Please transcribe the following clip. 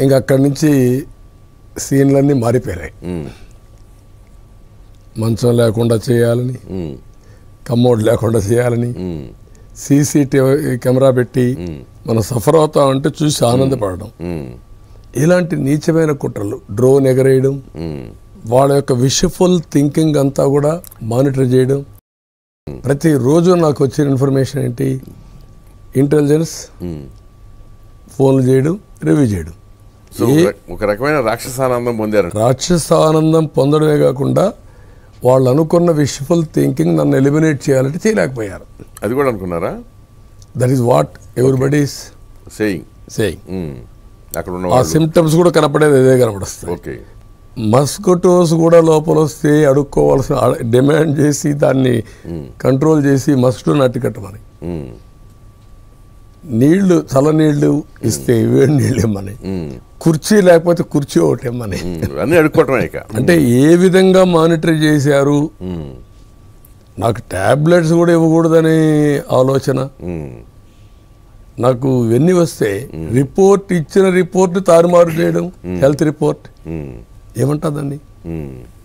ఇంకా అక్కడి నుంచి సీన్లన్నీ మారిపోయాయి. మంచం లేకుండా చేయాలని, కమ్మోడ్ లేకుండా చేయాలని, సీసీటీవీ కెమెరా పెట్టి మనం సఫర్ అవుతామంటే చూసి ఆనందపడడం, ఇలాంటి నీచమైన కుట్రలు, డ్రోన్ ఎగరేయడం, వాళ్ళ యొక్క విషఫుల్ థింకింగ్ అంతా కూడా మానిటర్ చేయడం. ప్రతిరోజు నాకు వచ్చిన ఇన్ఫర్మేషన్ ఏంటి, ఇంటెలిజెన్స్ ఫోన్లు చేయడం, రివ్యూ చేయడం. ఒక రకమైన రాక్షసానందం పొందారు. రాక్షసానందం పొందడమే కాకుండా వాళ్ళు అనుకున్న విషఫుల్ థింకింగ్ నన్ను ఎలిమినేట్ చేయాలంటే చేయలేకపోయారు. అది కూడా అనుకున్నారా? That is what everybody is saying. ఆ సిమ్టమ్స్ కూడా కనపడేది అదే కనపడస్తాయి. మస్కిటోస్ కూడా లోపల వస్తే అడుక్కోవాల్సిన, డిమాండ్ చేసి దాన్ని కంట్రోల్ చేసి మస్కిటోని అట్టికట్టమని, నీళ్లు చల్ల నీళ్లు ఇస్తే వేడి నీళ్ళు ఇమ్మని, కుర్చీ లేకపోతే కుర్చీ ఒకటి ఇమ్మని, అన్ని అడుక్కోవటమే. అంటే ఏ విధంగా మానిటర్ చేశారు. నాకు టాబ్లెట్స్ కూడా ఇవ్వకూడదనే ఆలోచన. నాకు ఇవన్నీ వస్తే రిపోర్ట్ ఇచ్చిన రిపోర్ట్ తారుమారు చేయడం, హెల్త్ రిపోర్ట్ ఏమంటుందండి.